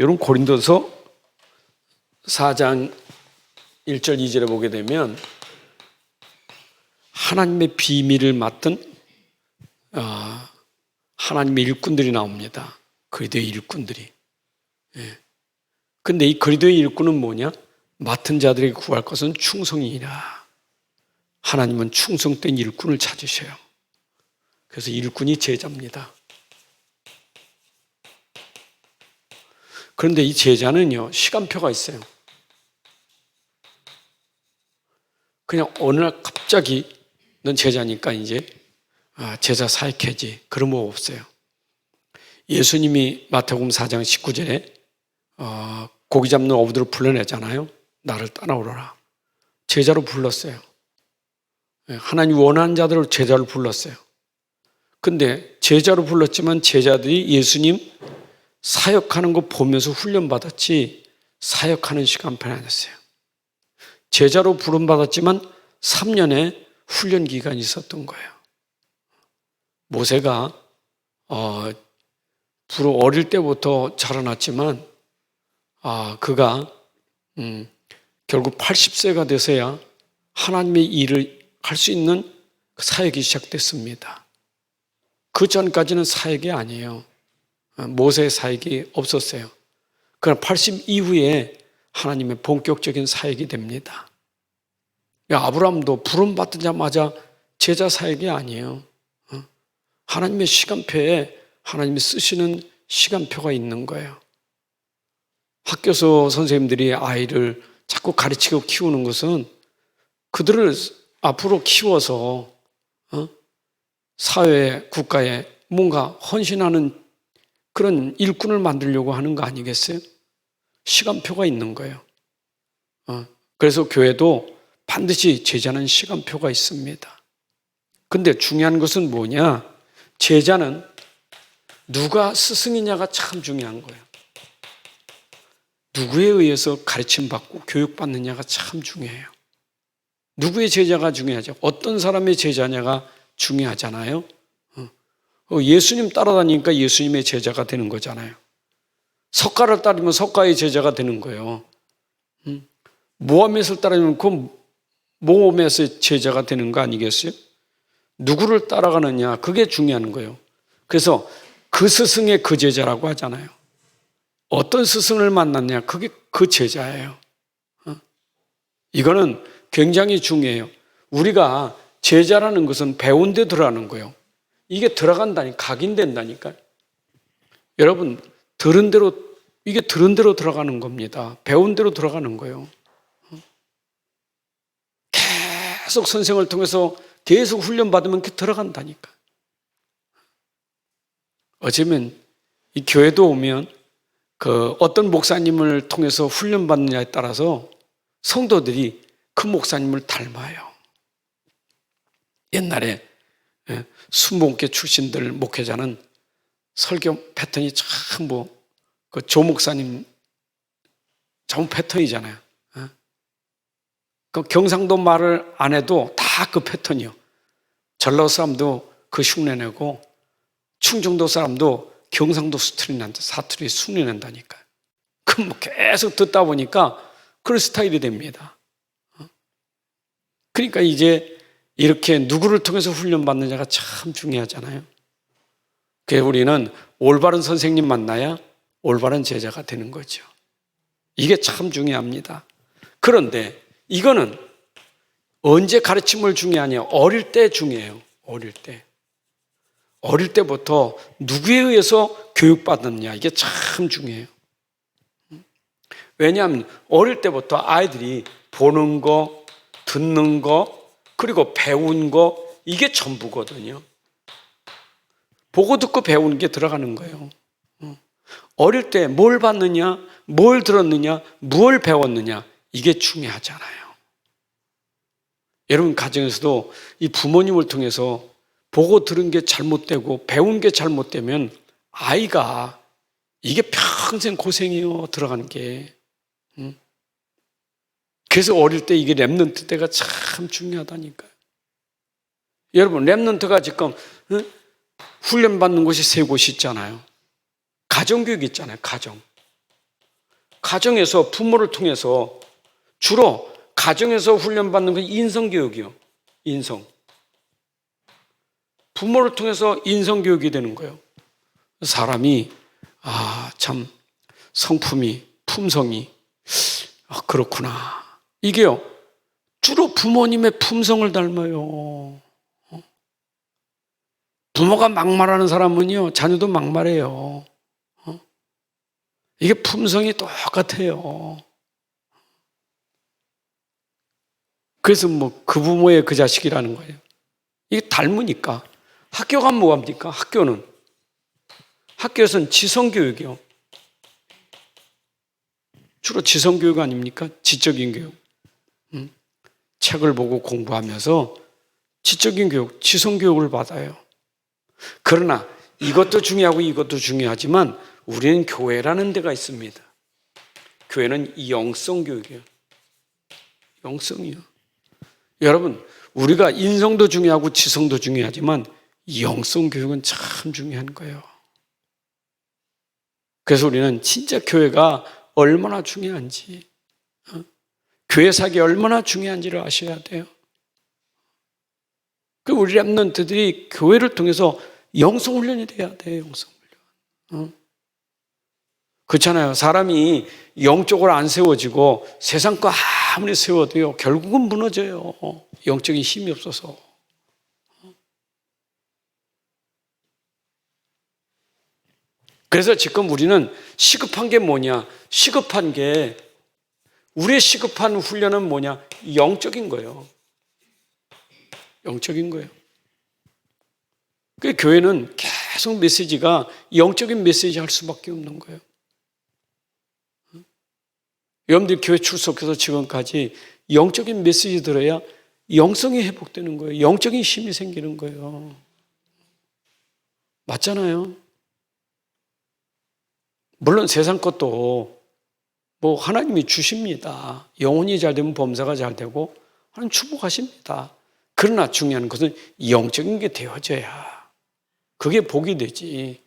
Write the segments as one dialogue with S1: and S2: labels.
S1: 여러분 고린도서 4장 1절 2절에 보게 되면 하나님의 비밀을 맡은 하나님의 일꾼들이 나옵니다. 그리스도의 일꾼들이. 근데 이 그리스도의 일꾼은 뭐냐? 맡은 자들에게 구할 것은 충성이니라. 하나님은 충성된 일꾼을 찾으셔요. 그래서 일꾼이 제자입니다. 그런데 이 제자는요, 시간표가 있어요. 그냥 어느 날 갑자기 넌 제자니까 이제 제자 사역해지. 그런 거 없어요. 예수님이 마태복음 4장 19절에 고기 잡는 어부들을 불러내잖아요. 나를 따라오너라. 제자로 불렀어요. 하나님 원하는 자들을 제자로 불렀어요. 근데 제자로 불렀지만 제자들이 예수님 사역하는 거 보면서 훈련받았지 사역하는 시간편이 아니었어요. 제자로 부름받았지만 3년의 훈련 기간이 있었던 거예요. 모세가 어릴 때부터 자라났지만 그가 결국 80세가 돼서야 하나님의 일을 할 수 있는 사역이 시작됐습니다. 그 전까지는 사역이 아니에요. 모세의 사역이 없었어요. 그러나 80 이후에 하나님의 본격적인 사역이 됩니다. 아브라함도 부름받자마자 제자 사역이 아니에요. 하나님의 시간표에 하나님이 쓰시는 시간표가 있는 거예요. 학교에서 선생님들이 아이를 자꾸 가르치고 키우는 것은 그들을 앞으로 키워서 사회에, 국가에 뭔가 헌신하는 그런 일꾼을 만들려고 하는 거 아니겠어요? 시간표가 있는 거예요. 그래서 교회도 반드시 제자는 시간표가 있습니다. 근데 중요한 것은 뭐냐? 제자는 누가 스승이냐가 참 중요한 거예요. 누구에 의해서 가르침받고 교육받느냐가 참 중요해요. 누구의 제자가 중요하죠? 어떤 사람의 제자냐가 중요하잖아요. 예수님 따라다니니까 예수님의 제자가 되는 거잖아요. 석가를 따르면 석가의 제자가 되는 거예요. 모하멧을 따르면 그 모하멧의 제자가 되는 거 아니겠어요? 누구를 따라가느냐, 그게 중요한 거예요. 그래서 그 스승의 그 제자라고 하잖아요. 어떤 스승을 만났냐, 그게 그 제자예요. 이거는 굉장히 중요해요. 우리가 제자라는 것은 배운 데 들어가는 거예요. 이게 들어간다니, 각인된다니까요. 여러분, 들은 대로, 이게 들은 대로 들어가는 겁니다. 배운 대로 들어가는 거예요. 계속 선생을 통해서 계속 훈련받으면 이렇게 들어간다니까. 어쩌면 이 교회도 오면 어떤 목사님을 통해서 훈련받느냐에 따라서 성도들이 그 목사님을 닮아요. 옛날에 순복음교 출신들 목회자는 설교 패턴이 참 그 조 목사님 전 패턴이잖아요. 그 경상도 말을 안 해도 다 그 패턴이요. 전라도 사람도 그 흉내내고 충청도 사람도 경상도 사투리 흉내낸다니까요. 그럼 계속 듣다 보니까 그런 스타일이 됩니다. 그러니까 이제 이렇게 누구를 통해서 훈련받느냐가 참 중요하잖아요. 그래서 우리는 올바른 선생님 만나야 올바른 제자가 되는 거죠. 이게 참 중요합니다. 그런데 이거는 언제 가르침을 중요하냐? 어릴 때 중요해요. 어릴 때부터 누구에 의해서 교육받느냐, 이게 참 중요해요. 왜냐하면 어릴 때부터 아이들이 보는 거, 듣는 거, 그리고 배운 거, 이게 전부거든요. 보고 듣고 배우는 게 들어가는 거예요. 어릴 때 뭘 봤느냐, 뭘 들었느냐, 뭘 배웠느냐, 이게 중요하잖아요. 여러분 가정에서도 이 부모님을 통해서 보고 들은 게 잘못되고 배운 게 잘못되면 아이가 이게 평생 고생이요, 들어가는 게. 그래서 어릴 때 이게 랩넌트 때가 참 중요하다니까요. 여러분 랩넌트가 지금 훈련받는 곳이 세 곳이 있잖아요. 가정교육 있잖아요. 가정. 가정에서 부모를 통해서 주로 가정에서 훈련받는 건 인성교육이요. 인성. 부모를 통해서 인성교육이 되는 거예요. 사람이 참 성품이 품성이 그렇구나. 이게요. 주로 부모님의 품성을 닮아요. 부모가 막말하는 사람은요. 자녀도 막말해요. 이게 품성이 똑같아요. 그래서 그 부모의 그 자식이라는 거예요. 이게 닮으니까. 학교가 뭐합니까? 학교에서는 지성교육이요. 주로 지성교육 아닙니까? 지적인 교육. 책을 보고 공부하면서 지적인 교육, 지성교육을 받아요. 그러나 이것도 중요하고 이것도 중요하지만 우리는 교회라는 데가 있습니다. 교회는 영성교육이에요. 영성이요. 여러분, 우리가 인성도 중요하고 지성도 중요하지만 영성교육은 참 중요한 거예요. 그래서 우리는 진짜 교회가 얼마나 중요한지, 교회 사역이 얼마나 중요한지를 아셔야 돼요. 우리 랩런트들이 교회를 통해서 영성훈련이 돼야 돼요. 영성훈련. 그렇잖아요. 사람이 영적으로 안 세워지고 세상 거 아무리 세워도요 결국은 무너져요. 영적인 힘이 없어서. 그래서 지금 우리는 시급한 게 뭐냐? 시급한 게 우리의 시급한 훈련은 뭐냐? 영적인 거예요. 영적인 거예요. 그 교회는 계속 메시지가 영적인 메시지 할 수밖에 없는 거예요. 여러분들 교회 출석해서 지금까지 영적인 메시지 들어야 영성이 회복되는 거예요. 영적인 힘이 생기는 거예요. 맞잖아요. 물론 세상 것도 하나님이 주십니다. 영혼이 잘 되면 범사가 잘 되고 하나님 축복하십니다. 그러나 중요한 것은 영적인 게 되어져야 그게 복이 되지.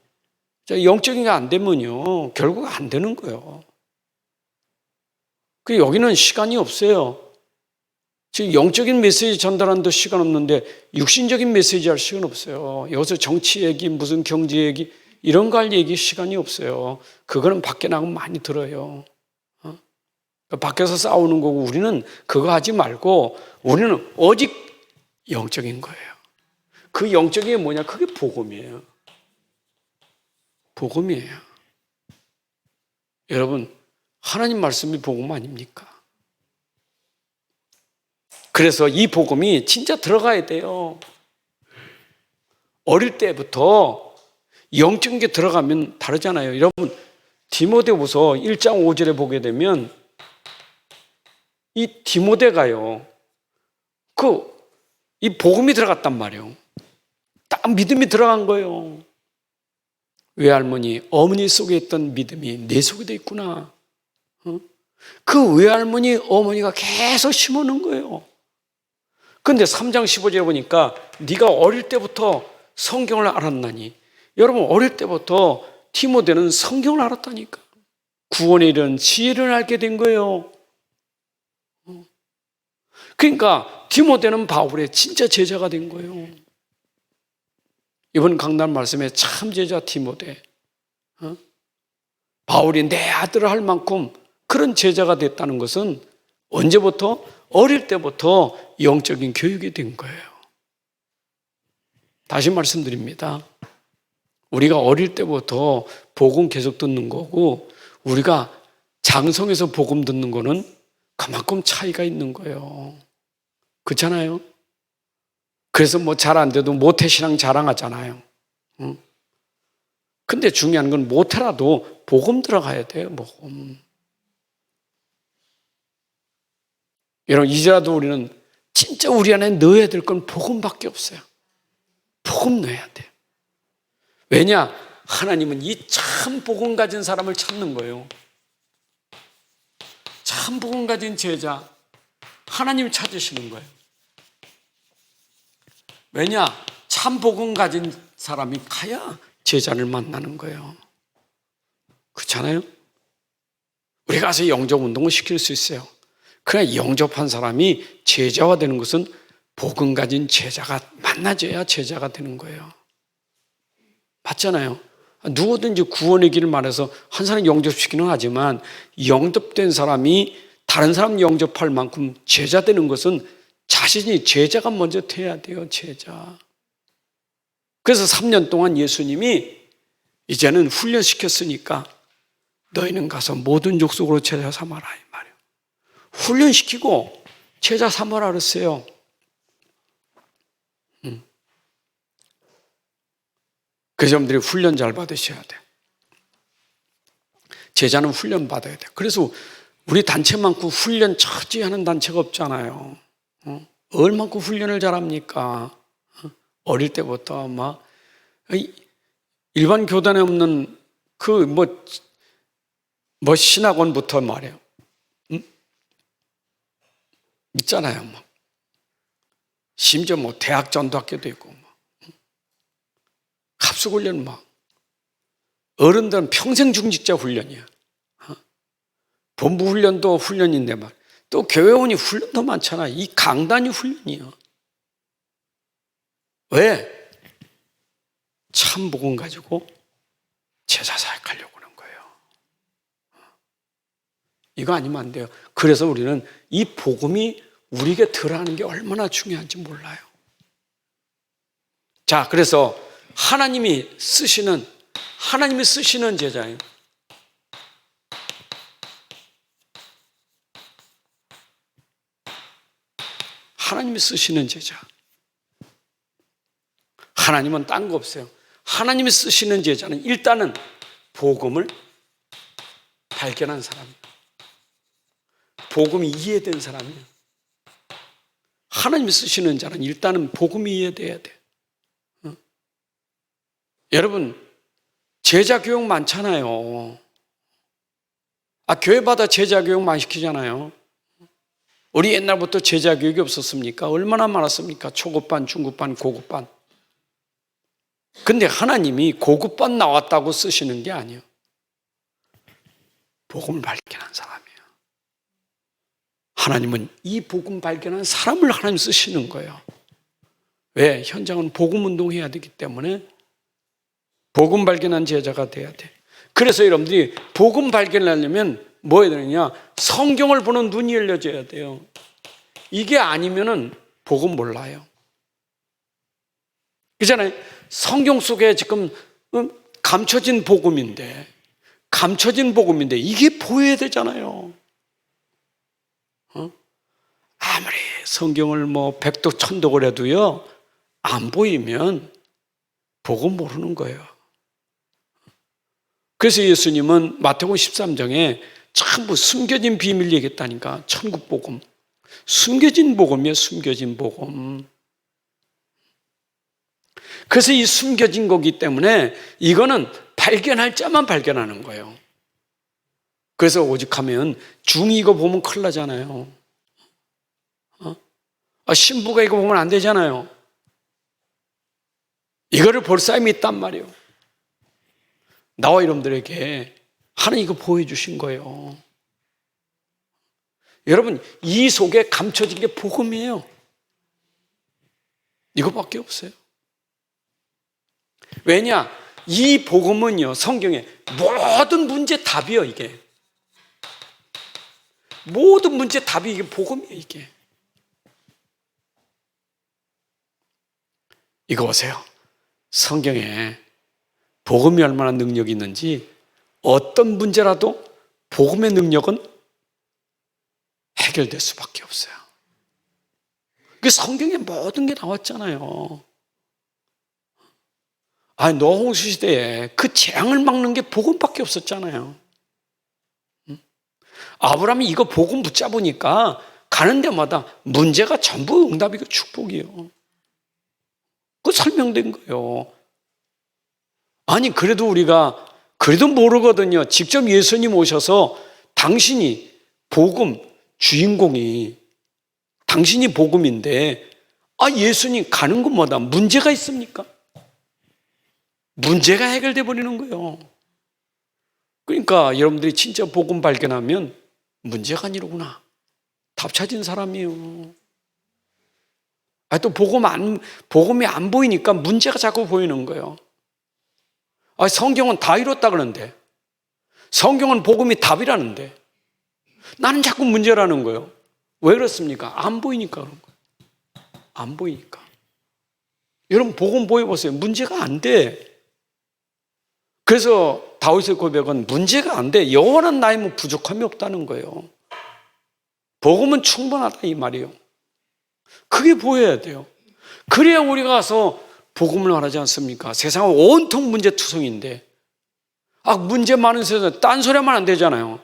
S1: 영적인 게 안 되면요 결국 안 되는 거예요. 여기는 시간이 없어요. 지금 영적인 메시지 전달하는데 시간 없는데 육신적인 메시지 할 시간 없어요. 여기서 정치 얘기, 무슨 경제 얘기 이런 거 할 얘기 시간이 없어요. 그거는 밖에 나가면 많이 들어요. 밖에서 싸우는 거고 우리는 그거 하지 말고 우리는 오직 영적인 거예요. 그 영적인 게 뭐냐? 그게 복음이에요. 복음이에요. 여러분, 하나님 말씀이 복음 아닙니까? 그래서 이 복음이 진짜 들어가야 돼요. 어릴 때부터 영적인 게 들어가면 다르잖아요. 여러분, 디모데후서 1장 5절에 보게 되면 이 디모데가요. 이 복음이 들어갔단 말이에요. 딱 믿음이 들어간 거예요. 외할머니, 어머니 속에 있던 믿음이 내 속에도 있구나. 그 외할머니, 어머니가 계속 심어놓은 거예요. 그런데 3장 15절에 보니까 네가 어릴 때부터 성경을 알았나니. 여러분 어릴 때부터 디모데는 성경을 알았다니까. 구원에 이른 지혜를 알게 된 거예요. 그러니까 디모데는 바울의 진짜 제자가 된 거예요. 이번 강단 말씀에 참 제자 디모데. 바울이 내 아들을 할 만큼 그런 제자가 됐다는 것은 언제부터? 어릴 때부터 영적인 교육이 된 거예요. 다시 말씀드립니다. 우리가 어릴 때부터 복음 계속 듣는 거고 우리가 장성에서 복음 듣는 거는 그만큼 차이가 있는 거예요. 그렇잖아요? 그래서 잘 안 돼도 모태신앙 자랑하잖아요. 근데 중요한 건 모태라도 복음 들어가야 돼요. 복음. 여러분 이제라도 우리는 진짜 우리 안에 넣어야 될 건 복음밖에 없어요. 복음 넣어야 돼요. 왜냐? 하나님은 이 참 복음 가진 사람을 찾는 거예요. 참 복음 가진 제자 하나님 찾으시는 거예요. 왜냐? 참 복음 가진 사람이 가야 제자를 만나는 거예요. 그렇잖아요? 우리 가서 영접 운동을 시킬 수 있어요. 그러나 영접한 사람이 제자가 되는 것은 복음 가진 제자가 만나줘야 제자가 되는 거예요. 맞잖아요. 누구든지 구원의 길을 말해서 한 사람 영접시키는 하지만 영접된 사람이 다른 사람 영접할 만큼 제자 되는 것은 자신이 제자가 먼저 돼야 돼요. 제자. 그래서 3년 동안 예수님이 이제는 훈련시켰으니까 너희는 가서 모든 족속으로 제자 삼아라 이 말이에요. 훈련시키고 제자 삼아라 그랬어요. 그래서 여러분들이 훈련 잘 받으셔야 돼. 제자는 훈련 받아야 돼. 그래서 우리 단체만큼 훈련 철저히 하는 단체가 없잖아요. 얼만큼 훈련을 잘합니까? 어릴 때부터 막 일반 교단에 없는 그 신학원부터 말이에요. 있잖아요. 뭐. 심지어 뭐 대학 전도학교도 있고 합숙훈련 막 어른들은 평생 중직자 훈련이야. 본부 훈련도 훈련인데 말. 또 교회원이 훈련도 많잖아. 이 강단이 훈련이야. 왜? 참 복음 가지고 제자 사역하려고 하는 거예요. 이거 아니면 안 돼요. 그래서 우리는 이 복음이 우리에게 들어가는 게 얼마나 중요한지 몰라요. 자, 그래서 하나님이 쓰시는 제자예요. 하나님이 쓰시는 제자. 하나님은 딴 거 없어요. 하나님이 쓰시는 제자는 일단은 복음을 발견한 사람이에요. 복음이 이해된 사람이에요. 하나님이 쓰시는 자는 일단은 복음이 이해돼야 돼. 여러분, 제자 교육 많잖아요. 교회마다 제자 교육 많이 시키잖아요. 우리 옛날부터 제자 교육이 없었습니까? 얼마나 많았습니까? 초급반, 중급반, 고급반. 근데 하나님이 고급반 나왔다고 쓰시는 게 아니에요. 복음을 발견한 사람이에요. 하나님은 이 복음 발견한 사람을 하나님 쓰시는 거예요. 왜? 현장은 복음 운동해야 되기 때문에 복음 발견한 제자가 돼야 돼. 그래서 여러분들이 복음 발견을 하려면 뭐 해야 되느냐? 성경을 보는 눈이 열려져야 돼요. 이게 아니면은 복음 몰라요. 그잖아요. 성경 속에 지금 감춰진 복음인데 이게 보여야 되잖아요. 아무리 성경을 백도 천독을 해도요, 안 보이면 복음 모르는 거예요. 그래서 예수님은 마태복음 13장에 전부 숨겨진 비밀 얘기했다니까. 천국 복음. 숨겨진 복음이에요. 숨겨진 복음. 그래서 이 숨겨진 거기 때문에 이거는 발견할 자만 발견하는 거예요. 그래서 오직하면 중이 이거 보면 큰일 나잖아요. 신부가 이거 보면 안 되잖아요. 이거를 볼 사람이 있단 말이에요. 나와 여러분들에게 하나님 이거 보여주신 거예요. 여러분, 이 속에 감춰진 게 복음이에요. 이거밖에 없어요. 왜냐? 이 복음은요, 성경에 모든 문제 답이에요, 이게. 모든 문제 답이 이게 복음이에요, 이게. 이거 보세요. 성경에 복음이 얼마나 능력이 있는지 어떤 문제라도 복음의 능력은 해결될 수밖에 없어요. 그 성경에 모든 게 나왔잖아요. 노홍수 시대에 그 재앙을 막는 게 복음밖에 없었잖아요. 아브라함이 이거 복음 붙잡으니까 가는 데마다 문제가 전부 응답이고 축복이에요. 그거 설명된 거예요. 그래도 우리가 모르거든요. 직접 예수님 오셔서 당신이 복음 주인공이 당신이 복음인데 예수님 가는 곳마다 문제가 있습니까? 문제가 해결돼 버리는 거예요. 그러니까 여러분들이 진짜 복음 발견하면 문제가 아니로구나. 답 찾은 사람이에요. 또 복음이 안 보이니까 문제가 자꾸 보이는 거예요. 성경은 다 이뤘다 그러는데, 성경은 복음이 답이라는데, 나는 자꾸 문제라는 거예요. 왜 그렇습니까? 안 보이니까 그런 거예요. 안 보이니까. 여러분 복음 보여보세요. 문제가 안 돼. 그래서 다윗의 고백은 문제가 안 돼. 영원한 나의 뭐 부족함이 없다는 거예요. 복음은 충분하다 이 말이에요. 그게 보여야 돼요. 그래야 우리가 가서 복음을 말하지 않습니까? 세상은 온통 문제투성인데, 문제 많은 세상에 딴소리하면 안 되잖아요.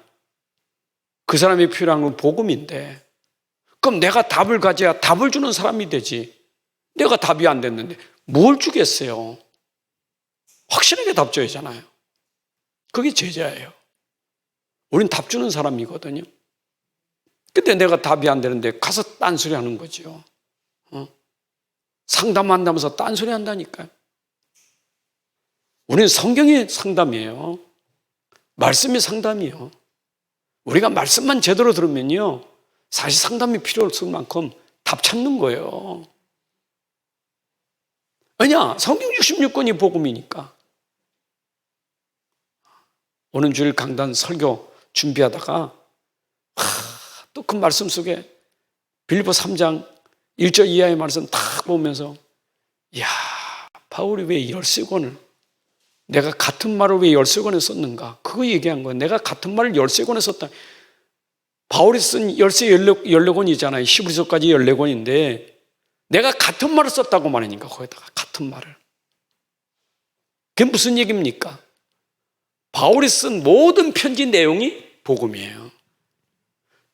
S1: 그 사람이 필요한 건 복음인데, 그럼 내가 답을 가져야 답을 주는 사람이 되지. 내가 답이 안 됐는데 뭘 주겠어요? 확실하게 답 줘야 하잖아요. 그게 제자예요. 우린 답 주는 사람이거든요. 근데 내가 답이 안 되는데 가서 딴소리 하는 거죠. 상담한다면서 딴소리 한다니까요. 우리는 성경이 상담이에요. 말씀이 상담이에요. 우리가 말씀만 제대로 들으면요, 사실 상담이 필요 없을 만큼 답 찾는 거예요. 왜냐? 성경 66권이 복음이니까. 오는 주일 강단 설교 준비하다가 또 그 말씀 속에 빌립보 3장 1절 이하의 말씀 딱 보면서, 이야, 바울이 왜 13권을, 내가 같은 말을 왜 13권에 썼는가? 그거 얘기한 거예요. 내가 같은 말을 13권에 썼다. 바울이 쓴 14권이잖아요. 히브리서까지 14권인데 내가 같은 말을 썼다고 말하니까, 거기다가 같은 말을. 그게 무슨 얘기입니까? 바울이 쓴 모든 편지 내용이 복음이에요.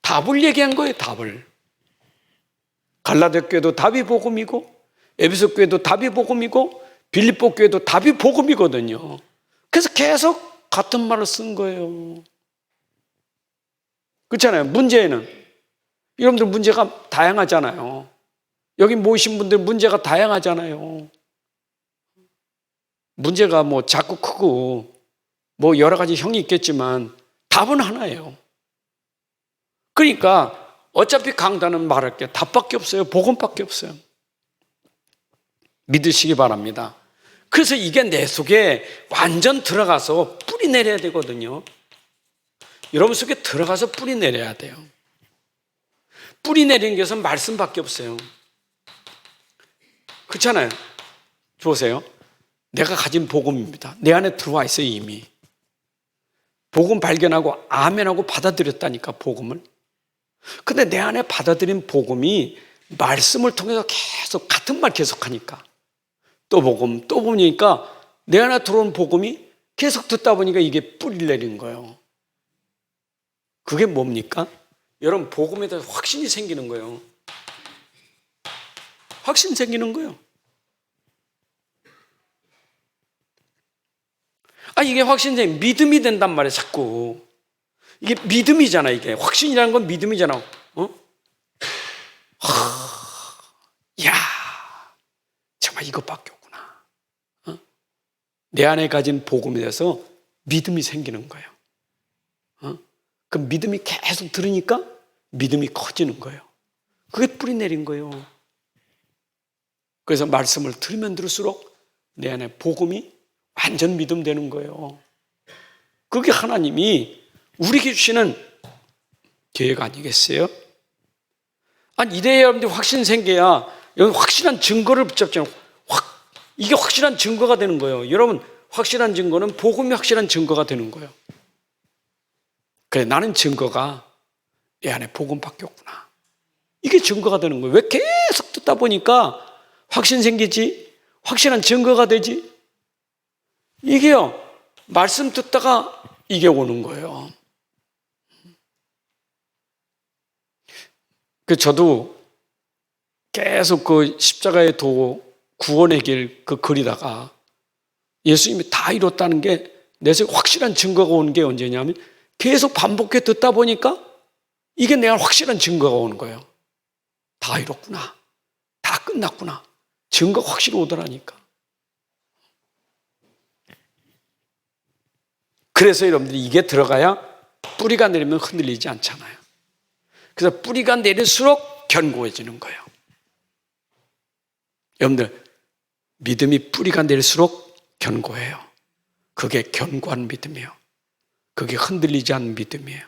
S1: 답을 얘기한 거예요, 답을. 갈라디아 교회도 답이 복음이고, 에베소 교회도 답이 복음이고, 빌립보 교회도 답이 복음이거든요. 그래서 계속 같은 말을 쓴 거예요. 그렇잖아요. 문제는 여러분들 문제가 다양하잖아요. 여기 모이신 분들 문제가 다양하잖아요. 문제가 뭐 작고 크고 뭐 여러 가지 형이 있겠지만 답은 하나예요. 그러니까 어차피 강단은 말할 게 답밖에 없어요. 복음밖에 없어요. 믿으시기 바랍니다. 그래서 이게 내 속에 완전 들어가서 뿌리 내려야 되거든요. 여러분 속에 들어가서 뿌리 내려야 돼요. 뿌리 내리는 것은 말씀밖에 없어요. 그렇잖아요. 보세요. 내가 가진 복음입니다. 내 안에 들어와 있어요, 이미. 복음 발견하고 아멘하고 받아들였다니까, 복음을. 근데 내 안에 받아들인 복음이 말씀을 통해서 계속 같은 말 계속하니까, 또 복음, 또 보니까 내 안에 들어온 복음이 계속 듣다 보니까 이게 뿌리를 내린 거예요. 그게 뭡니까? 여러분, 복음에 대해서 확신이 생기는 거예요. 확신 생기는 거예요. 이게 확신이 믿음이 된단 말이에요, 자꾸. 이게 믿음이잖아, 이게. 확신이라는 건 믿음이잖아. 야, 정말 이것밖에 없구나. 내 안에 가진 복음에 대해서 믿음이 생기는 거예요. 그 믿음이 계속 들으니까 믿음이 커지는 거예요. 그게 뿌리 내린 거예요. 그래서 말씀을 들으면 들을수록 내 안에 복음이 완전 믿음 되는 거예요. 그게 하나님이 우리에게 주시는 계획 아니겠어요? 이래야 여러분들이 확신 생겨야 여기 확실한 증거를 붙잡잖아요. 이게 확실한 증거가 되는 거예요. 여러분, 확실한 증거는 복음이 확실한 증거가 되는 거예요. 그래, 나는 증거가 내 안에 복음밖에 없구나. 이게 증거가 되는 거예요. 왜 계속 듣다 보니까 확신 생기지? 확실한 증거가 되지? 이게요, 말씀 듣다가 이게 오는 거예요. 저도 계속 그 십자가의 도, 구원의 길 그 그리다가 예수님이 다 이뤘다는 게 내 속에 확실한 증거가 오는 게 언제냐면, 계속 반복해 듣다 보니까 이게 내가 확실한 증거가 오는 거예요. 다 이뤘구나. 다 끝났구나. 증거가 확실히 오더라니까. 그래서 여러분들이 이게 들어가야 뿌리가 내리면 흔들리지 않잖아요. 그래서 뿌리가 내릴수록 견고해지는 거예요. 여러분들, 믿음이 뿌리가 내릴수록 견고해요. 그게 견고한 믿음이에요. 그게 흔들리지 않는 믿음이에요.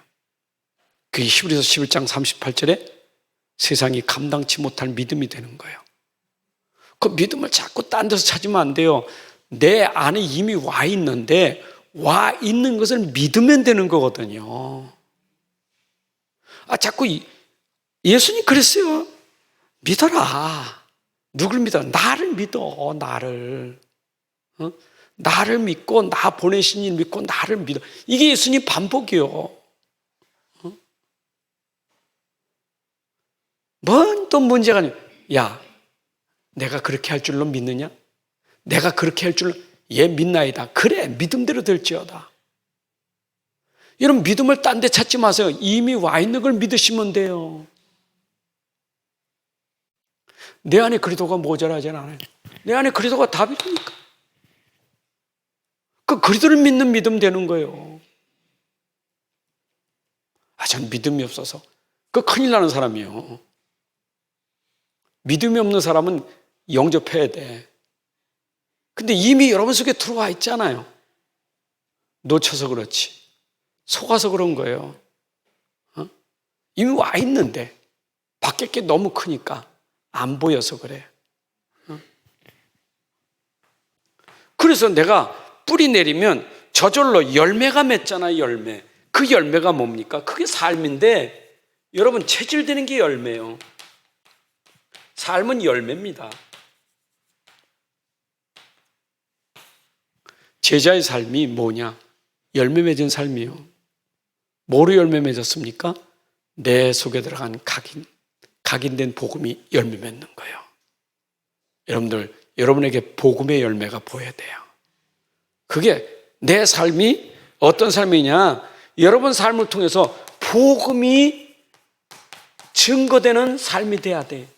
S1: 그게 히브리서 11장 38절에 세상이 감당치 못할 믿음이 되는 거예요. 그 믿음을 자꾸 딴 데서 찾으면 안 돼요. 내 안에 이미 와 있는데 와 있는 것을 믿으면 되는 거거든요. 자꾸 예수님 그랬어요. 믿어라. 누굴 믿어? 나를 믿어. 나를. 나를 믿고 나 보내신 일 믿고 나를 믿어. 이게 예수님 반복이요. 뭔 또 문제가 아니야. 야, 내가 그렇게 할 줄로 믿느냐? 내가 그렇게 할 줄로 얘 믿나이다. 그래, 믿음대로 될지어다. 여러분, 믿음을 딴 데 찾지 마세요. 이미 와 있는 걸 믿으시면 돼요. 내 안에 그리스도가 모자라지 않아요. 내 안에 그리스도가 답이니까. 그 그리스도를 믿는 믿음 되는 거예요. 전 믿음이 없어서. 그 큰일 나는 사람이에요. 믿음이 없는 사람은 영접해야 돼. 근데 이미 여러분 속에 들어와 있잖아요. 놓쳐서 그렇지. 속아서 그런 거예요. 이미 와 있는데 밖에 게 너무 크니까 안 보여서 그래. 그래서 내가 뿌리 내리면 저절로 열매가 맺잖아요. 열매. 그 열매가 뭡니까? 그게 삶인데 여러분, 체질되는 게 열매예요. 삶은 열매입니다. 제자의 삶이 뭐냐? 열매 맺은 삶이에요. 뭐로 열매 맺었습니까? 내 속에 들어간 각인된 복음이 열매 맺는 거예요. 여러분들, 여러분에게 복음의 열매가 보여야 돼요. 그게 내 삶이 어떤 삶이냐? 여러분 삶을 통해서 복음이 증거되는 삶이 돼야 돼.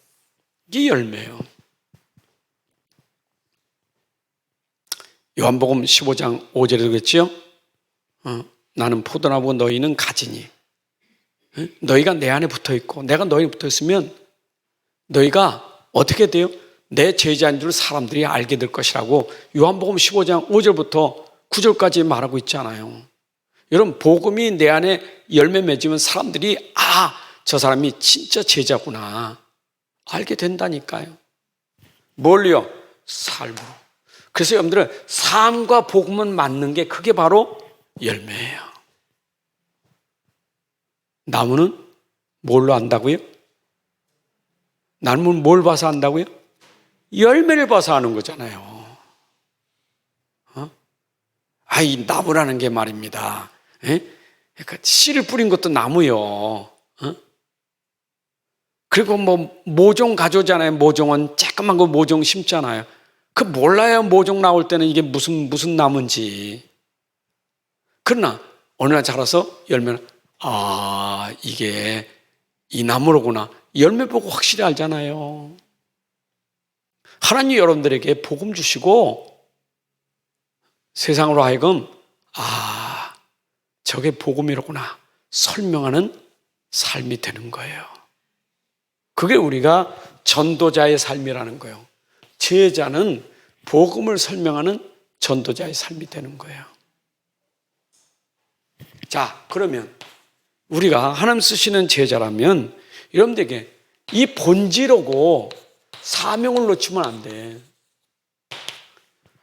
S1: 이게 열매예요. 요한복음 15장 5절에 그랬지요? 나는 포도나무고 너희는 가지니. 너희가 내 안에 붙어 있고 내가 너희에 붙어 있으면 너희가 어떻게 돼요? 내 제자인 줄 사람들이 알게 될 것이라고 요한복음 15장 5절부터 9절까지 말하고 있잖아요. 여러분, 복음이 내 안에 열매 맺으면 사람들이 저 사람이 진짜 제자구나 알게 된다니까요. 뭘요? 삶으로. 그래서 여러분들은 삶과 복음은 맞는 게 그게 바로 열매예요. 나무는 뭘로 안다고요? 나무는 뭘 봐서 안다고요? 열매를 봐서 아는 거잖아요. 이 나무라는 게 말입니다. 그러니까 씨를 뿌린 것도 나무요. 그리고 모종 가져오잖아요. 모종은 조그만 거 모종 심잖아요. 그 몰라요. 모종 나올 때는 이게 무슨 나무인지. 그러나 어느 날 자라서 열매는 이게 이 나무로구나. 열매 보고 확실히 알잖아요. 하나님 여러분들에게 복음 주시고 세상으로 하여금 저게 복음이로구나 설명하는 삶이 되는 거예요. 그게 우리가 전도자의 삶이라는 거예요. 제자는 복음을 설명하는 전도자의 삶이 되는 거예요. 자, 그러면 우리가 하나님 쓰시는 제자라면 여러분들에게 이 본질하고 사명을 놓치면 안 돼.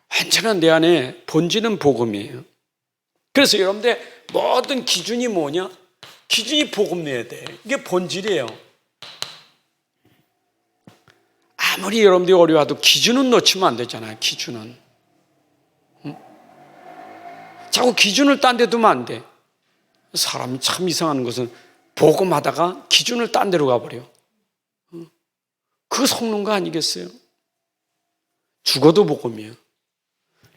S1: 언제나 내 안에 본질은 복음이에요. 그래서 여러분들 모든 기준이 뭐냐? 기준이 복음 내야 돼. 이게 본질이에요. 아무리 여러분들이 어려워도 기준은 놓치면 안 되잖아요. 기준은. 자꾸 기준을 딴 데 두면 안 돼. 사람이 참 이상한 것은 복음하다가 기준을 딴 데로 가버려. 그거 속는 거 아니겠어요? 죽어도 복음이에요.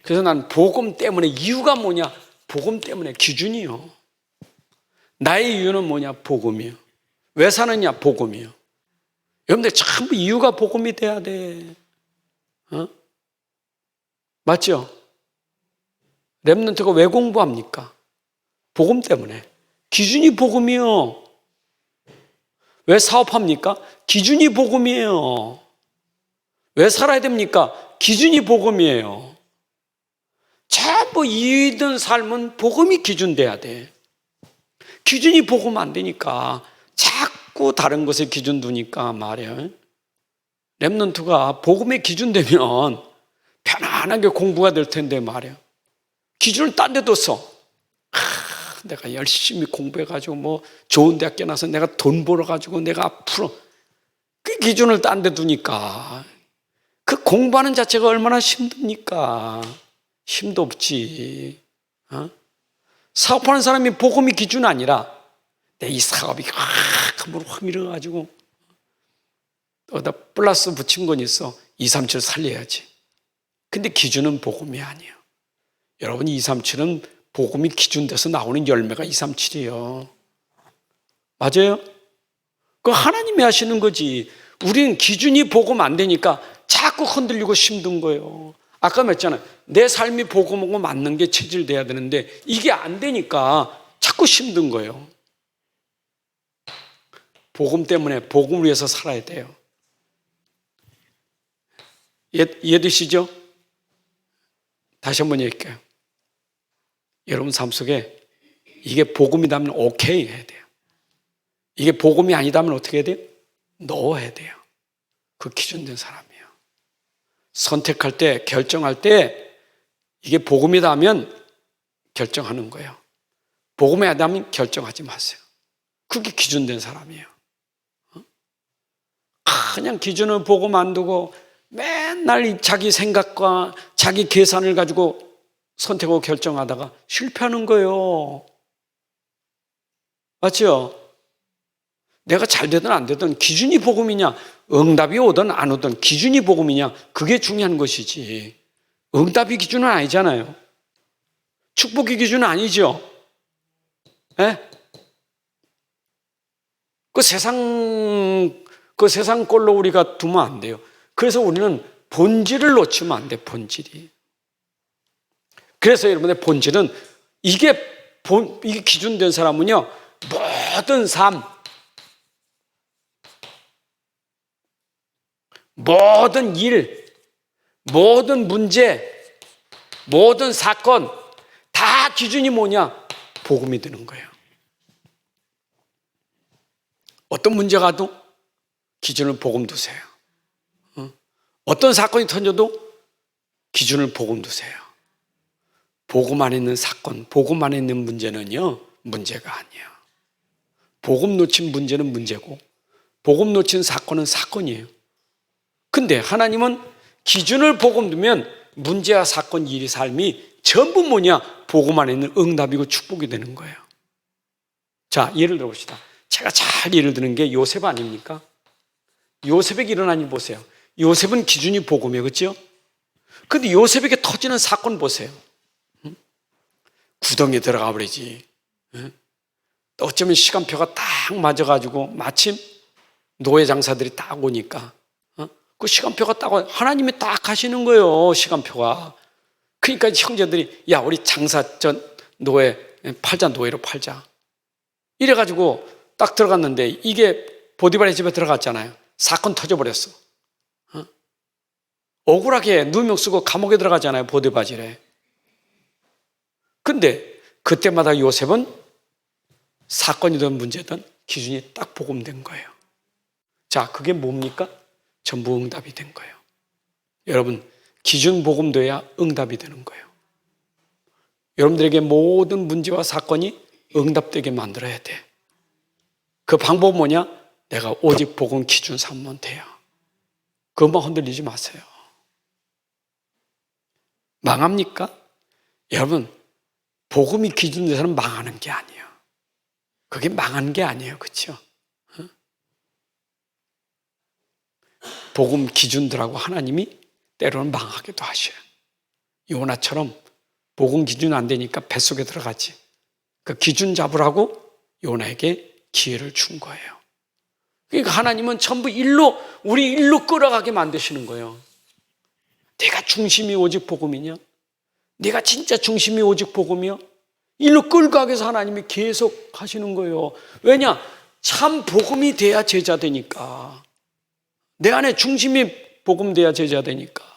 S1: 그래서 난 복음 때문에 이유가 뭐냐? 복음 때문에 기준이요. 나의 이유는 뭐냐? 복음이요. 왜 사느냐? 복음이요. 여러분들 전부 이유가 복음이 돼야 돼. 맞죠? 렘넌트가 왜 공부합니까? 복음 때문에. 기준이 복음이요. 왜 사업합니까? 기준이 복음이에요. 왜 살아야 됩니까? 기준이 복음이에요. 전부 이든 삶은 복음이 기준돼야 돼. 기준이 복음 안 되니까 자꾸 다른 것에 기준 두니까 말이에요. 렘넌트가 복음에 기준되면 편안하게 공부가 될 텐데 말이에요. 기준을 딴 데 뒀어. 내가 열심히 공부해가지고 뭐 좋은 대학교 나서 내가 돈 벌어가지고 내가 앞으로 그 기준을 딴 데 두니까 그 공부하는 자체가 얼마나 힘듭니까? 힘도 없지. 사업하는 사람이 복음이 기준 아니라 내 이 사업이 한번 확 밀어가지고 어디다 플러스 붙인 건 있어. 237 살려야지. 근데 기준은 복음이 아니에요. 여러분 237은 복음이 기준돼서 나오는 열매가 237이에요. 맞아요? 그거 하나님이 하시는 거지. 우리는 기준이 복음 안 되니까 자꾸 흔들리고 힘든 거예요. 아까 말했잖아요. 내 삶이 복음하고 맞는 게 체질돼야 되는데 이게 안 되니까 자꾸 힘든 거예요. 복음 때문에 복음을 위해서 살아야 돼요. 이해되시죠? 다시 한번 얘기할게요. 여러분 삶 속에 이게 복음이라면 오케이 해야 돼요. 이게 복음이 아니다면 어떻게 해야 돼요? 노 해야 돼요. 그 기준된 사람이에요. 선택할 때, 결정할 때 이게 복음이라면 결정하는 거예요. 복음이 아니다면 결정하지 마세요. 그게 기준된 사람이에요. 그냥 기준을 복음 안 두고 맨날 자기 생각과 자기 계산을 가지고 선택하고 결정하다가 실패하는 거예요. 맞죠? 내가 잘 되든 안 되든 기준이 복음이냐, 응답이 오든 안 오든 기준이 복음이냐, 그게 중요한 것이지. 응답이 기준은 아니잖아요. 축복이 기준은 아니죠. 예? 그 세상 꼴로 우리가 두면 안 돼요. 그래서 우리는 본질을 놓치면 안 돼, 본질이. 그래서 여러분의 본질은 이게 기준된 사람은요, 모든 삶, 모든 일, 모든 문제, 모든 사건 다 기준이 뭐냐? 복음이 되는 거예요. 어떤 문제가 와도 기준을 복음 두세요. 어떤 사건이 터져도 기준을 복음 두세요. 복음 안에 있는 사건, 복음 안에 있는 문제는요, 문제가 아니에요. 복음 놓친 문제는 문제고 복음 놓친 사건은 사건이에요. 근데 하나님은 기준을 복음 두면 문제와 사건, 일이, 삶이 전부 뭐냐? 복음 안에 있는 응답이고 축복이 되는 거예요. 자, 예를 들어봅시다. 제가 잘 예를 드는 게 요셉 아닙니까? 요셉에게 일어난 일 보세요. 요셉은 기준이 복음이에요. 그렇죠? 근데 요셉에게 터지는 사건 보세요. 구덩이에 들어가 버리지. 어쩌면 시간표가 딱 맞아가지고 마침 노예 장사들이 딱 오니까 그 시간표가 딱 하나님이 딱 하시는 거예요. 시간표가. 그러니까 형제들이 야 우리 장사 전 노예 팔자, 노예로 팔자. 이래가지고 딱 들어갔는데 이게 보디발의 집에 들어갔잖아요. 사건 터져버렸어. 억울하게 누명 쓰고 감옥에 들어가잖아요. 보디발에. 근데 그때마다 요셉은 사건이든 문제든 기준이 딱 복음된 거예요. 자, 그게 뭡니까? 전부 응답이 된 거예요. 여러분, 기준 복음돼야 응답이 되는 거예요. 여러분들에게 모든 문제와 사건이 응답되게 만들어야 돼. 그 방법은 뭐냐? 내가 오직 복음 기준 삼으면 돼요. 그것만 흔들리지 마세요. 망합니까? 여러분, 복음이 기준된 사람은 망하는 게 아니에요. 그게 망한 게 아니에요. 그렇죠? 복음 기준들하고 하나님이 때로는 망하기도 하셔요. 요나처럼 복음 기준 안 되니까 뱃속에 들어갔지. 그 기준 잡으라고 요나에게 기회를 준 거예요. 그러니까 하나님은 전부 우리 일로 끌어가게 만드시는 거예요. 내가 중심이 오직 복음이냐? 내가 진짜 중심이 오직 복음이요? 일로 끌고 가기 위해서 하나님이 계속 하시는 거예요. 왜냐? 참 복음이 돼야 제자 되니까. 내 안에 중심이 복음 돼야 제자 되니까.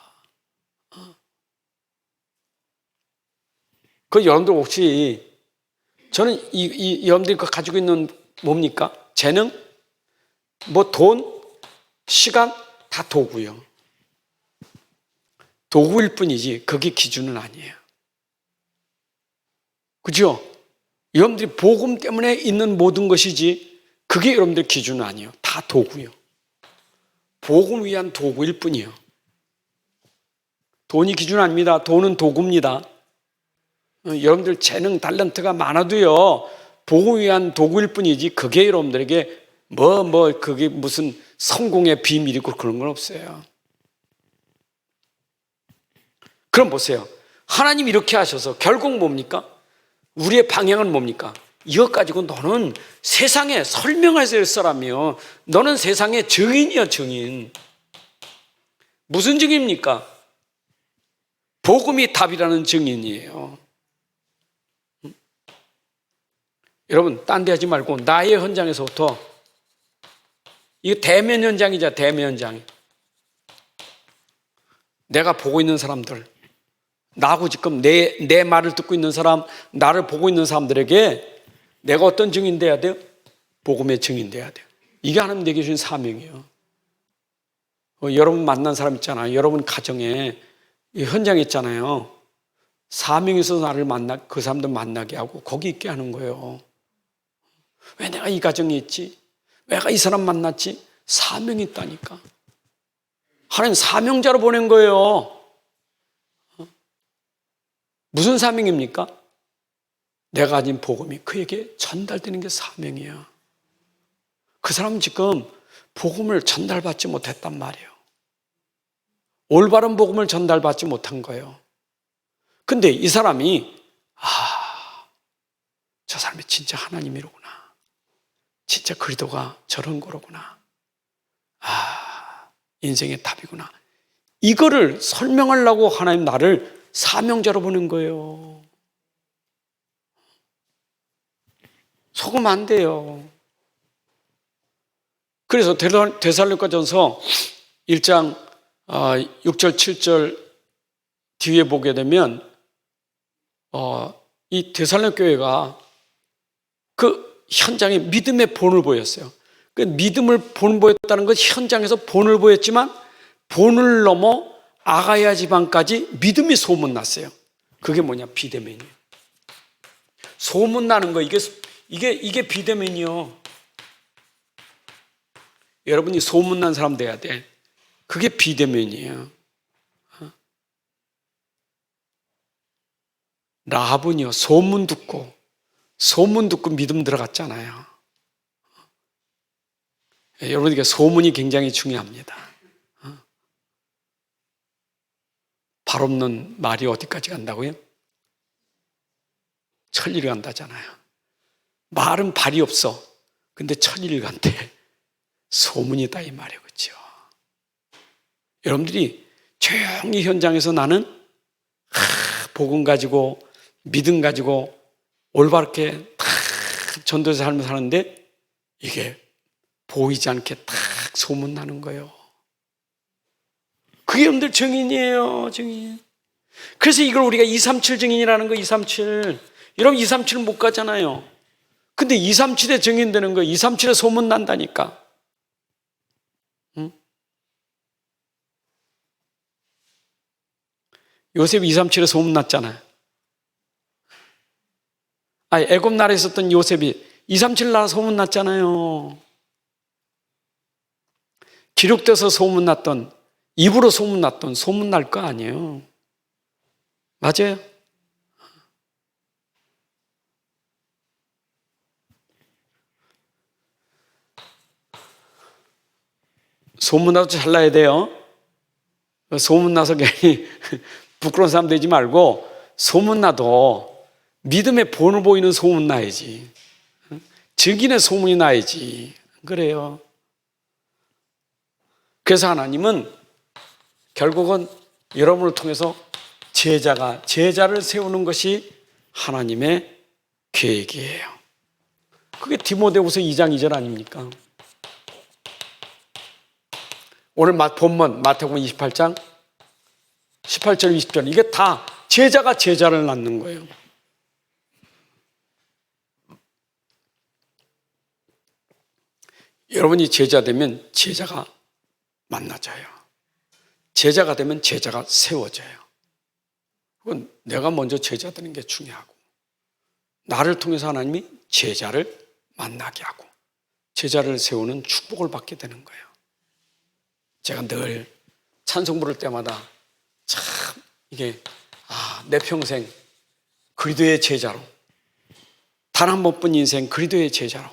S1: 여러분들 혹시 저는 여러분들이 가지고 있는 뭡니까? 재능? 돈? 시간? 다 도구요. 도구일 뿐이지 그게 기준은 아니에요. 그죠? 여러분들이 복음 때문에 있는 모든 것이지 그게 여러분들 기준은 아니에요. 다 도구요. 복음 위한 도구일 뿐이에요. 돈이 기준 아닙니다. 돈은 도구입니다. 여러분들 재능, 탤런트가 많아도요, 복음 위한 도구일 뿐이지 그게 여러분들에게 그게 무슨 성공의 비밀이고 그런 건 없어요. 그럼 보세요. 하나님 이렇게 하셔서 결국 뭡니까? 우리의 방향은 뭡니까? 이것 가지고 너는 세상에 설명할 사람이요. 너는 세상의 증인이야, 증인. 무슨 증인입니까? 복음이 답이라는 증인이에요. 여러분, 딴 데 하지 말고 나의 현장에서부터, 이거 대면 현장이자 대면 현장. 내가 보고 있는 사람들, 나하고 지금 내 말을 듣고 있는 사람, 나를 보고 있는 사람들에게 내가 어떤 증인 돼야 돼요? 복음의 증인 돼야 돼요. 이게 하나님 내게 주신 사명이에요. 여러분 만난 사람 있잖아요. 여러분 가정에 현장에 있잖아요. 사명이 있어서 나를 그 사람들 만나게 하고 거기 있게 하는 거예요. 왜 내가 이 가정에 있지? 왜 내가 이 사람 만났지? 사명이 있다니까. 하나님 사명자로 보낸 거예요. 무슨 사명입니까? 내가 가진 복음이 그에게 전달되는 게 사명이에요. 그 사람은 지금 복음을 전달받지 못했단 말이에요. 올바른 복음을 전달받지 못한 거예요. 근데 이 사람이 저 사람이 진짜 하나님이로구나. 진짜 그리스도가 저런 거로구나. 인생의 답이구나. 이거를 설명하려고 하나님 나를 사명자로 보낸 거예요. 속으면 안 돼요. 그래서 데살로니가전서 1장 6절 7절 뒤에 보게 되면 이 데살로니가 교회가 그 현장에 믿음의 본을 보였어요. 그 믿음을 본 보였다는 것, 현장에서 본을 보였지만 본을 넘어 아가야 지방까지 믿음이 소문났어요. 그게 뭐냐? 비대면이에요. 소문나는 거, 이게 비대면이요. 여러분이 소문난 사람 돼야 돼. 그게 비대면이에요. 라합은요, 소문 듣고 믿음 들어갔잖아요. 여러분에게 소문이 굉장히 중요합니다. 발 없는 말이 어디까지 간다고요? 천리를 간다잖아요. 말은 발이 없어. 근데 천리를 간대. 소문이다 이 말이에요. 그렇죠? 여러분들이 조용히 현장에서 나는 복음 가지고 믿음 가지고 올바르게 탁 전도해서 삶을 사는데 이게 보이지 않게 탁 소문나는 거예요. 그게 여러분들 증인이에요. 증인. 그래서 이걸 우리가 237 증인이라는 거. 237. 여러분 237은 못 가잖아요. 근데 237에 증인되는 거. 237에 소문난다니까. 응? 요셉이 237에 소문났잖아요. 애굽 나라에 있었던 요셉이 237 나라 소문났잖아요. 기록돼서 소문났던, 입으로 소문났던, 소문날 거 아니에요. 맞아요? 소문나도 잘나야 돼요. 소문나서 괜히 부끄러운 사람 되지 말고 소문나도 믿음의 본을 보이는 소문 나야지. 증인의 소문이 나야지. 그래요. 그래서 하나님은 결국은 여러분을 통해서 제자를 세우는 것이 하나님의 계획이에요. 그게 디모데후서 2장 2절 아닙니까? 오늘 본문 마태복음 28장 18절 20절 이게 다 제자가 제자를 낳는 거예요. 여러분이 제자 되면 제자가 만나져요. 제자가 되면 제자가 세워져요. 그건 내가 먼저 제자 되는 게 중요하고, 나를 통해서 하나님이 제자를 만나게 하고 제자를 세우는 축복을 받게 되는 거예요. 제가 늘 찬송 부를 때마다 참 이게 내 평생 그리스도의 제자로, 단 한 번뿐 인생 그리스도의 제자로,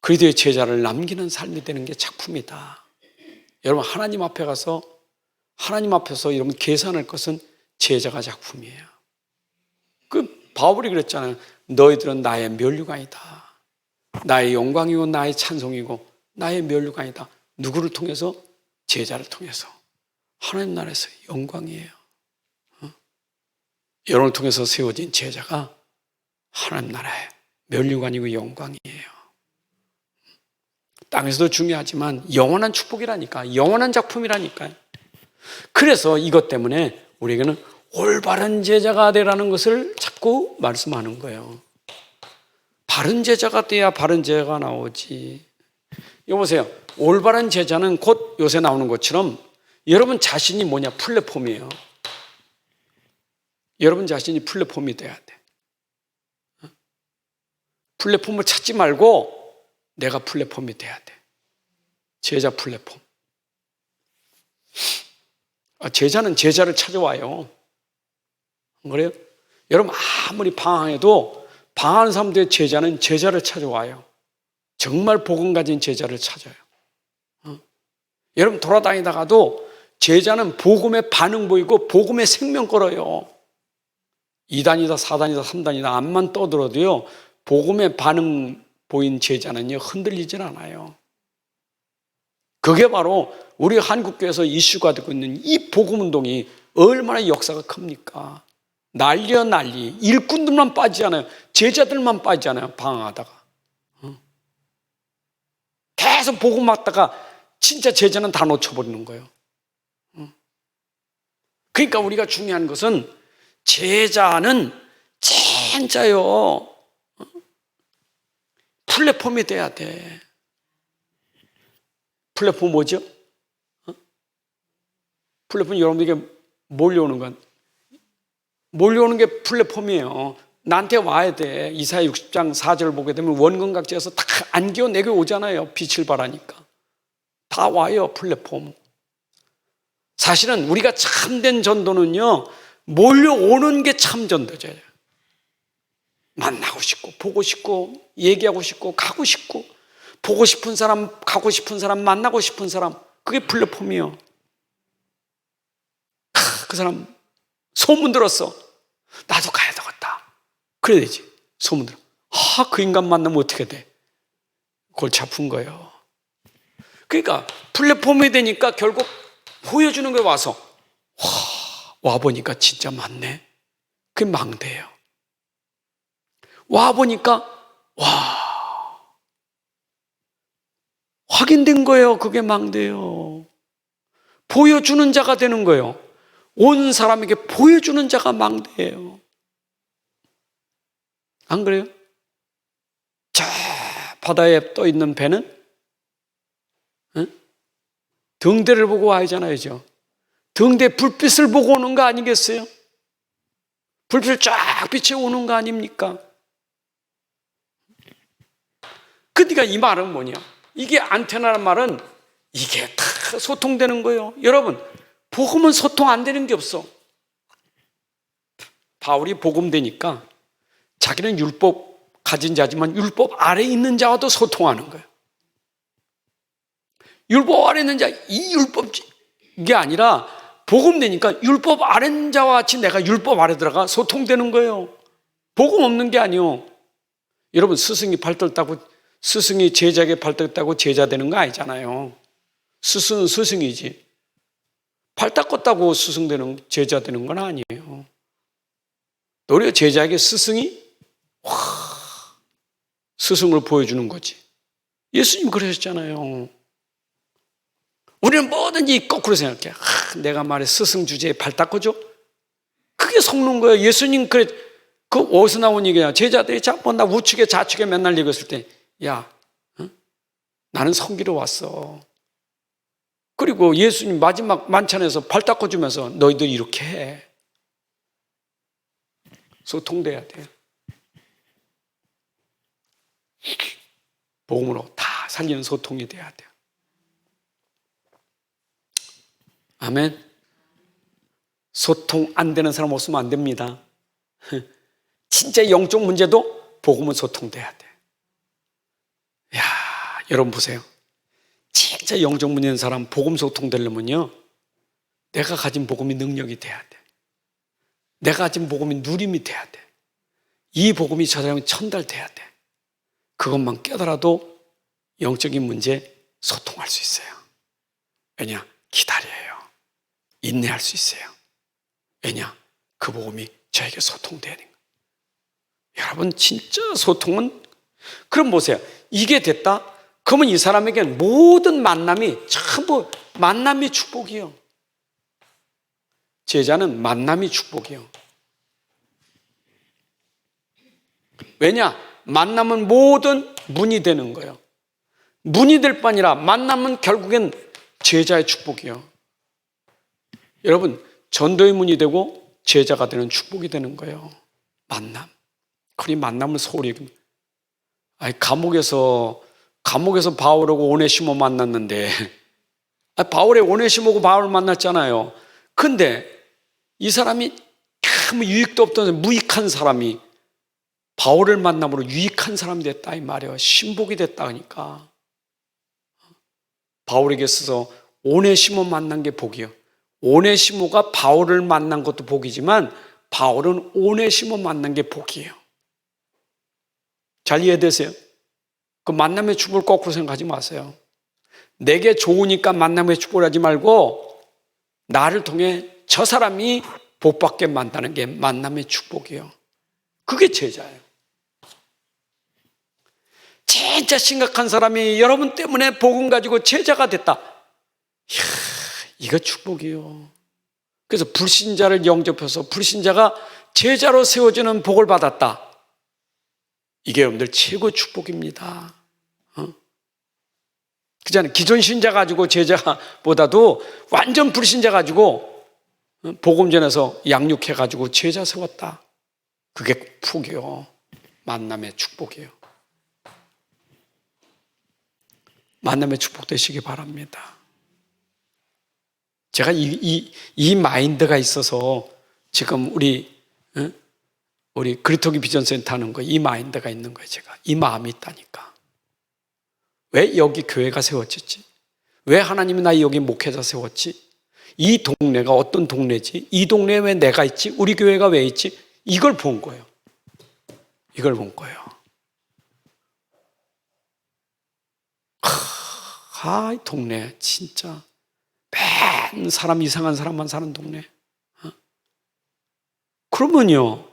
S1: 그리스도의 제자를 남기는 삶이 되는 게 작품이다. 여러분, 하나님 앞에 가서 하나님 앞에서 여러분 계산할 것은 제자가 작품이에요. 그 바울이 그랬잖아요. 너희들은 나의 면류관이다. 나의 영광이고 나의 찬송이고 나의 면류관이다. 누구를 통해서? 제자를 통해서. 하나님 나라에서 영광이에요. 여러분을 통해서 세워진 제자가 하나님 나라의 면류관이고 영광이에요. 땅에서도 중요하지만 영원한 축복이라니까, 영원한 작품이라니까요. 그래서 이것 때문에 우리에게는 올바른 제자가 되라는 것을 자꾸 말씀하는 거예요. 바른 제자가 돼야 바른 제자가 나오지. 이거 보세요. 올바른 제자는 곧 요새 나오는 것처럼 여러분 자신이 뭐냐? 플랫폼이에요. 여러분 자신이 플랫폼이 돼야 돼. 플랫폼을 찾지 말고 내가 플랫폼이 돼야 돼. 제자 플랫폼. 제자는 제자를 찾아와요. 안 그래요? 여러분 아무리 방황해도 방황하는 사람들의 제자는 제자를 찾아와요. 정말 복음 가진 제자를 찾아요. 여러분 돌아다니다가도 제자는 복음의 반응 보이고 복음의 생명 걸어요. 2단이다 4단이다 3단이다 앞만 떠들어도요, 복음의 반응 보인 제자는요 흔들리질 않아요. 그게 바로 우리 한국교회에서 이슈가 되고 있는 이 복음운동이 얼마나 역사가 큽니까? 난리야 난리. 일꾼들만 빠지지 않아요. 제자들만 빠지지 않아요. 방황하다가 계속 복음 맞다가 진짜 제자는 다 놓쳐버리는 거예요. 그러니까 우리가 중요한 것은 제자는 진짜요 플랫폼이 돼야 돼. 플랫폼 뭐죠? 플랫폼 여러분에게 몰려오는 건, 몰려오는 게 플랫폼이에요. 나한테 와야 돼. 이사야 60장 4절 보게 되면 원근각지에서 다 안겨 내게 오잖아요. 빛을 발하니까 다 와요. 플랫폼. 사실은 우리가 참된 전도는요 몰려오는 게 참 전도자예요. 만나고 싶고 보고 싶고 얘기하고 싶고 가고 싶고, 보고 싶은 사람, 가고 싶은 사람, 만나고 싶은 사람, 그게 플랫폼이에요. 그 사람 소문 들었어. 나도 가야 되겠다. 그래야 되지. 소문 들어. 그 인간 만나면 어떻게 돼? 골치 아픈 거예요. 그러니까 플랫폼이 되니까 결국 보여주는 거에 와서 와보니까 진짜 많네. 그게 망대예요. 와보니까 확인된 거예요. 그게 망대예요. 보여주는 자가 되는 거예요. 온 사람에게 보여주는 자가 망대예요. 안 그래요? 저 바다에 떠 있는 배는 등대를 보고 와야잖아요. 등대 불빛을 보고 오는 거 아니겠어요? 불빛을 쫙 비춰 오는 거 아닙니까? 그러니까 이 말은 뭐냐? 이게 안테나란 말은 이게 다 소통되는 거예요. 여러분, 복음은 소통 안 되는 게 없어. 바울이 복음 되니까 자기는 율법 가진 자지만 율법 아래에 있는 자와도 소통하는 거예요. 율법 아래에 있는 자, 이 율법 이게 아니라 복음 되니까 율법 아래 있는 자와 같이 내가 율법 아래 들어가 소통되는 거예요. 복음 없는 게 아니에요. 여러분, 스승이 발들 따고, 스승이 제자에게 발들 따고 제자 되는 거 아니잖아요. 스승은 스승이지. 발 닦았다고 스승 되는, 제자 되는 건 아니에요. 오히려 제자에게 스승이 스승을 보여주는 거지. 예수님 그러셨잖아요. 우리는 뭐든지 거꾸로 생각해. 내가 말해 스승 주제에 발 닦아줘? 그게 속는 거예요. 예수님 그래. 그 어디서 나온 얘기야? 제자들이 자꾸 나 우측에 좌측에 맨날 얘기했을 때, 야, 나는 섬기러 왔어. 그리고 예수님 마지막 만찬에서 발 닦아주면서 너희들 이렇게 해. 소통돼야 돼요. 복음으로 다 살리는 소통이 돼야 돼요. 아멘. 소통 안 되는 사람 없으면 안 됩니다. 진짜 영적 문제도 복음은 소통돼야 돼. 야, 여러분 보세요. 진짜 영적 문제 있는 사람 복음 소통되려면요, 내가 가진 복음이 능력이 돼야 돼. 내가 가진 복음이 누림이 돼야 돼. 이 복음이 저 사람에 전달돼야 돼. 그것만 깨달아도 영적인 문제 소통할 수 있어요. 왜냐? 기다려요. 인내할 수 있어요. 왜냐? 그 복음이 저에게 소통되는 거예요. 여러분 진짜 소통은, 그럼 보세요. 이게 됐다? 그러면 이 사람에게는 모든 만남이 전부 만남이 축복이요. 제자는 만남이 축복이요. 왜냐? 만남은 모든 문이 되는 거예요. 문이 될 뿐 아니라 만남은 결국엔 제자의 축복이요. 여러분 전도의 문이 되고 제자가 되는 축복이 되는 거예요. 만남. 그리 만남을 소홀히 여깁니다. 아니, 감옥에서 바울하고 오네시모 만났는데, 바울의 오네시모고 바울을 만났잖아요. 근데 이 사람이 아무 유익도 없던 무익한 사람이 바울을 만남으로 유익한 사람이 됐다 이 말이에요. 신복이 됐다 하니까. 바울에게 있어서 오네시모 만난 게 복이요. 오네시모가 바울을 만난 것도 복이지만 바울은 오네시모 만난 게 복이에요. 잘 이해되세요? 그 만남의 축복을 거꾸로 생각하지 마세요. 내게 좋으니까 만남의 축복을 하지 말고 나를 통해 저 사람이 복받게 만드는 게 만남의 축복이에요. 그게 제자예요. 진짜 심각한 사람이 여러분 때문에 복음 가지고 제자가 됐다. 이야, 이거 축복이에요. 그래서 불신자를 영접해서 불신자가 제자로 세워지는 복을 받았다. 이게 여러분들 최고 축복입니다. 그잖아요. 기존 신자 가지고 제자보다도 완전 불신자 가지고 복음 전해서 양육해 가지고 제자 세웠다. 그게福이요. 만남의 축복이에요. 만남의 축복 되시기 바랍니다. 제가 이 마인드가 있어서 지금 우리 그리토기 비전센터 하는 거, 이 마인드가 있는 거예요. 제가 이 마음이 있다니까. 왜 여기 교회가 세워졌지? 왜 하나님이 나 여기 목회자 세웠지? 이 동네가 어떤 동네지? 이 동네에 왜 내가 있지? 우리 교회가 왜 있지? 이걸 본 거예요. 이걸 본 거예요. 이 동네 진짜 맨 사람 이상한 사람만 사는 동네. 그러면요,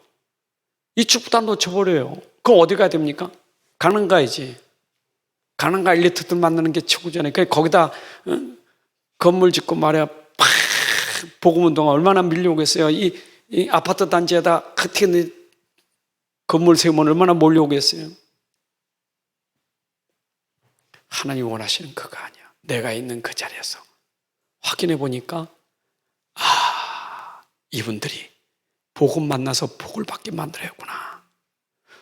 S1: 이 축복 다 놓쳐버려요. 그럼 어디 가야 됩니까? 가는 가야지. 가난가 엘리트들 만나는 게 최고잖아요. 거기다 건물 짓고 말이야, 팍 복음 운동가 얼마나 밀려오겠어요. 이 아파트 단지에다 어떻게 건물 세우면 얼마나 몰려오겠어요. 하나님 원하시는 그거 아니야. 내가 있는 그 자리에서 확인해 보니까 이분들이 복음 만나서 복을 받게 만들었구나.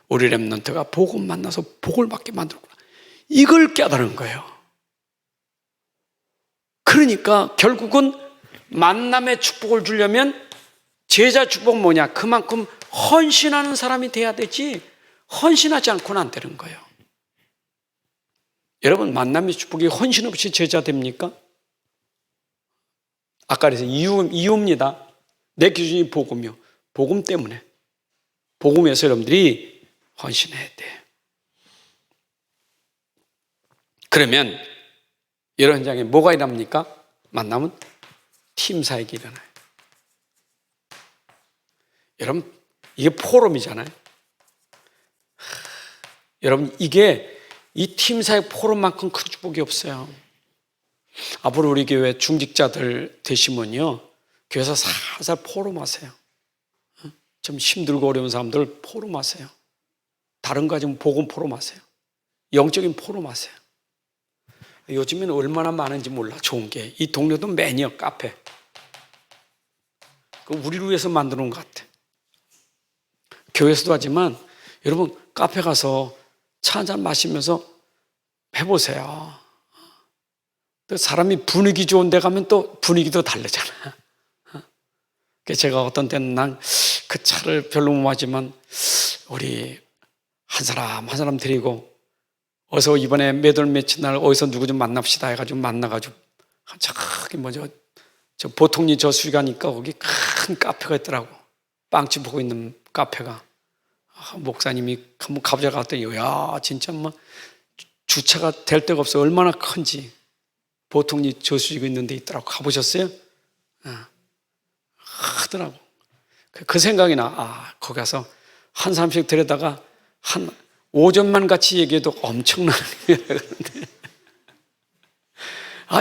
S1: 우리 렘넌트가 복음 만나서 복을 받게 만들었구나. 이걸 깨달은 거예요. 그러니까 결국은 만남의 축복을 주려면 제자 축복 뭐냐? 그만큼 헌신하는 사람이 돼야 되지 헌신하지 않고는 안 되는 거예요. 여러분 만남의 축복이 헌신 없이 제자 됩니까? 아까 그래서 이유입니다. 내 기준이 복음이요. 복음 때문에. 복음에서 여러분들이 헌신해야 돼. 그러면 이런 현장에 뭐가 일어납니까? 만나면 팀 사역이 일어나요. 여러분 이게 포럼이잖아요. 여러분, 이게 이 팀사역 포럼만큼 큰 축복이 없어요. 앞으로 우리 교회 중직자들 되시면요, 교회에서 살살 포럼하세요. 좀 힘들고 어려운 사람들 포럼하세요. 다른 거 가지고 복음 포럼하세요. 영적인 포럼하세요. 요즘에는 얼마나 많은지 몰라. 좋은 게 이 동네도 매니어 카페, 우리를 위해서 만들어 놓은 것 같아. 교회에서도 하지만 여러분, 카페 가서 차 한잔 마시면서 해보세요. 또 사람이 분위기 좋은 데 가면 또 분위기도 다르잖아. 그래서 제가 어떤 때는 난 그 차를 별로 못 마지만 우리 한 사람 데리고 어서 이번에 몇 월 며칠 날 어디서 누구 좀 만납시다 해가지고 만나가지고 저기 뭐죠, 저 보통리 저수지 가니까 거기 큰 카페가 있더라고. 빵집 보고 있는 카페가. 목사님이 한번 가보자 갔더니 야, 진짜 뭐 주차가 될 데가 없어. 얼마나 큰지. 보통리 저수지가 있는 데 있더라고. 가보셨어요? 하더라고. 그 생각이 나. 거기 가서 한 사람씩 데려다가 한 오전만 같이 얘기해도 엄청난 일이라는데.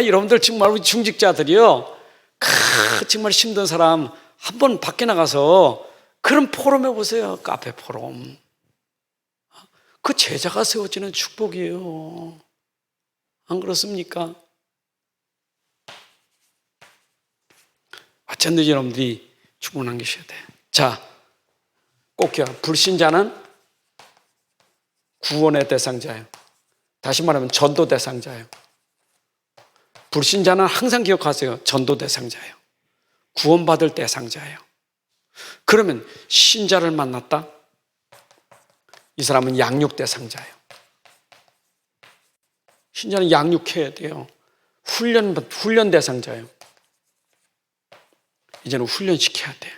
S1: 여러분들 정말 우리 중직자들이요, 정말 힘든 사람 한번 밖에 나가서 그런 포럼 해보세요. 카페 포럼. 그 제자가 세워지는 축복이에요. 안 그렇습니까? 어쩐지 여러분들이 축복 남기셔야 돼. 자, 꼭 기억. 불신자는 구원의 대상자예요. 다시 말하면 전도 대상자예요. 불신자는 항상 기억하세요. 전도 대상자예요. 구원받을 대상자예요. 그러면 신자를 만났다? 이 사람은 양육 대상자예요. 신자는 양육해야 돼요. 훈련 대상자예요. 이제는 훈련시켜야 돼요.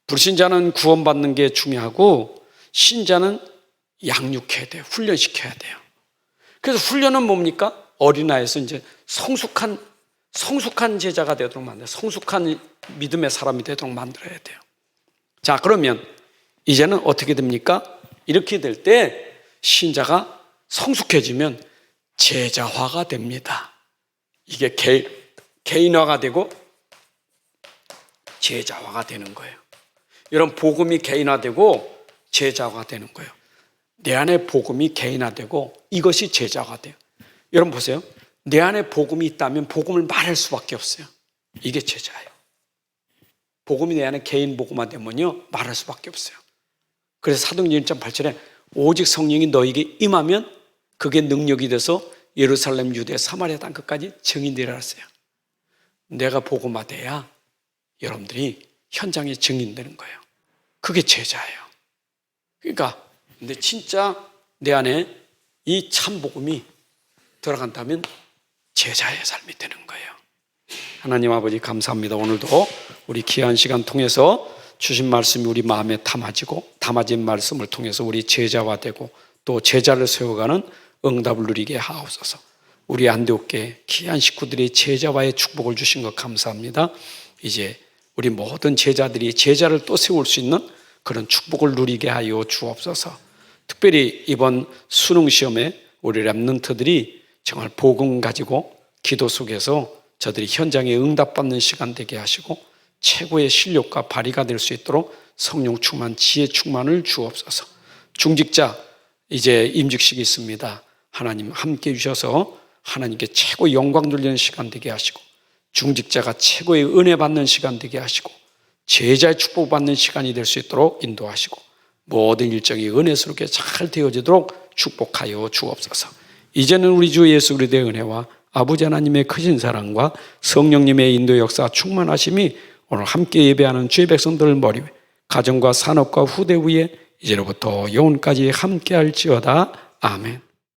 S1: 불신자는 구원받는 게 중요하고 신자는 양육해야 돼요. 훈련시켜야 돼요. 그래서 훈련은 뭡니까? 어린아이에서 이제 성숙한 제자가 되도록 만들어요. 성숙한 믿음의 사람이 되도록 만들어야 돼요. 자, 그러면 이제는 어떻게 됩니까? 이렇게 될 때 신자가 성숙해지면 제자화가 됩니다. 이게 개인화가 되고 제자화가 되는 거예요. 여러분, 복음이 개인화되고 제자화가 되는 거예요. 내 안에 복음이 개인화되고 이것이 제자화가 돼요. 여러분 보세요. 내 안에 복음이 있다면 복음을 말할 수밖에 없어요. 이게 제자예요. 복음이 내 안에 개인 복음화되면요, 말할 수밖에 없어요. 그래서 사도행전 1.8절에 오직 성령이 너에게 임하면 그게 능력이 돼서 예루살렘, 유대, 사마리아 땅끝까지 증인되리라 했어요. 내가 복음화돼야 여러분들이 현장에 증인되는 거예요. 그게 제자예요. 그러니까 근데 진짜 내 안에 이 참 복음이 들어간다면 제자의 삶이 되는 거예요. 하나님 아버지 감사합니다. 오늘도 우리 귀한 시간 통해서 주신 말씀이 우리 마음에 담아진 말씀을 통해서 우리 제자화 되고 또 제자를 세워가는 응답을 누리게 하옵소서. 우리 안디옥교회 귀한 식구들이 제자와의 축복을 주신 것 감사합니다. 이제 우리 모든 제자들이 제자를 또 세울 수 있는 그런 축복을 누리게 하여 주옵소서. 특별히 이번 수능 시험에 우리 랩런트들이 정말 복음 가지고 기도 속에서 저들이 현장에 응답받는 시간 되게 하시고 최고의 실력과 발휘가 될 수 있도록 성령 충만, 지혜 충만을 주옵소서. 중직자 이제 임직식이 있습니다. 하나님 함께 주셔서 하나님께 최고 영광 돌리는 시간 되게 하시고 중직자가 최고의 은혜 받는 시간 되게 하시고 제자의 축복 받는 시간이 될 수 있도록 인도하시고 모든 일정이 은혜스럽게 잘 되어지도록 축복하여 주옵소서. 이제는 우리 주 예수 그리스도의 은혜와 아버지 하나님의 크신 사랑과 성령님의 인도 역사 충만하심이 오늘 함께 예배하는 주의 백성들 머리 위에 가정과 산업과 후대 위에 이제로부터 영원까지 함께 할지어다. 아멘.